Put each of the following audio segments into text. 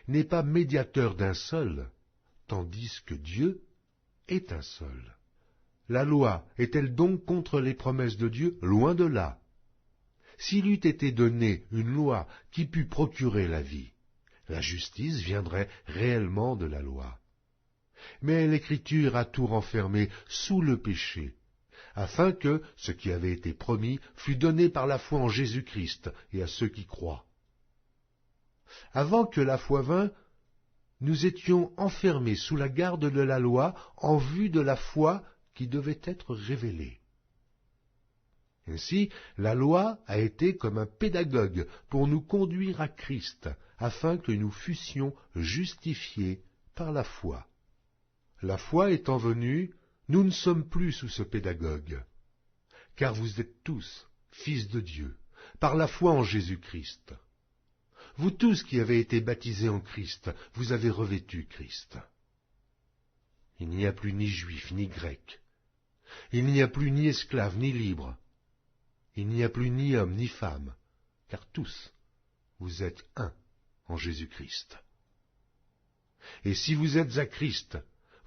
n'est pas médiateur d'un seul, tandis que Dieu est un seul. La loi est-elle donc contre les promesses de Dieu? Loin de là. S'il eût été donné une loi qui pût procurer la vie, la justice viendrait réellement de la loi. Mais l'Écriture a tout renfermé sous le péché, afin que ce qui avait été promis fût donné par la foi en Jésus-Christ et à ceux qui croient. Avant que la foi vînt, nous étions enfermés sous la garde de la loi en vue de la foi qui devait être révélée. Ainsi, la loi a été comme un pédagogue pour nous conduire à Christ, afin que nous fussions justifiés par la foi. La foi étant venue, nous ne sommes plus sous ce pédagogue, car vous êtes tous fils de Dieu, par la foi en Jésus-Christ. Vous tous qui avez été baptisés en Christ, vous avez revêtu Christ. Il n'y a plus ni juif ni grec, il n'y a plus ni esclave ni libre, il n'y a plus ni homme ni femme, car tous, vous êtes un en Jésus-Christ. Et si vous êtes à Christ,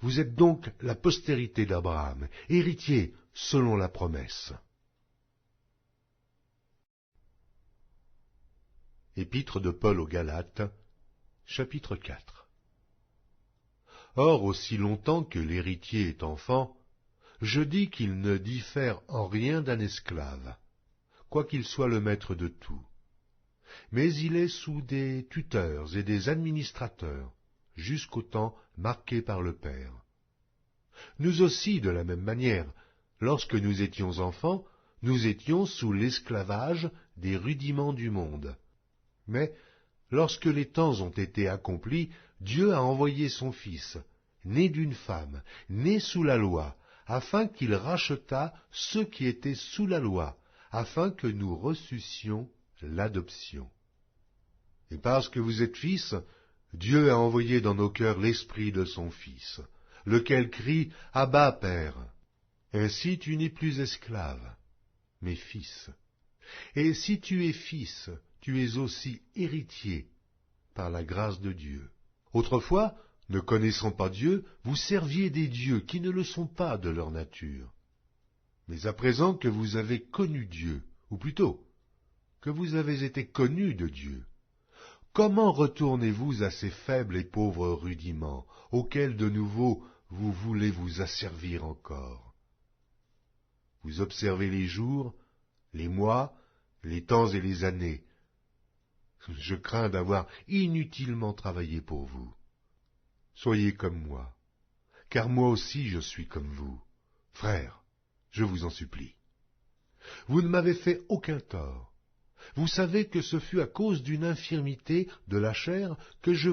vous êtes donc la postérité d'Abraham, héritier selon la promesse. Épître de Paul aux Galates, chapitre 4. Or, aussi longtemps que l'héritier est enfant, je dis qu'il ne diffère en rien d'un esclave, quoiqu'il soit le maître de tout. Mais il est sous des tuteurs et des administrateurs, jusqu'au temps marqué par le Père. Nous aussi, de la même manière, lorsque nous étions enfants, nous étions sous l'esclavage des rudiments du monde. Mais, lorsque les temps ont été accomplis, Dieu a envoyé son Fils, né d'une femme, né sous la loi, afin qu'il rachetât ceux qui étaient sous la loi, afin que nous reçussions l'adoption. Et parce que vous êtes fils, Dieu a envoyé dans nos cœurs l'esprit de son Fils, lequel crie « Abba, Père ». Ainsi tu n'es plus esclave, mais fils. Et si tu es fils, tu es aussi héritier, par la grâce de Dieu. Autrefois, ne connaissant pas Dieu, vous serviez des dieux qui ne le sont pas de leur nature. Mais à présent que vous avez connu Dieu, ou plutôt, que vous avez été connus de Dieu, comment retournez-vous à ces faibles et pauvres rudiments, auxquels de nouveau vous voulez vous asservir encore? Vous observez les jours, les mois, les temps et les années. Je crains d'avoir inutilement travaillé pour vous. Soyez comme moi, car moi aussi je suis comme vous. Frères, je vous en supplie. Vous ne m'avez fait aucun tort. Vous savez que ce fut à cause d'une infirmité de la chair que je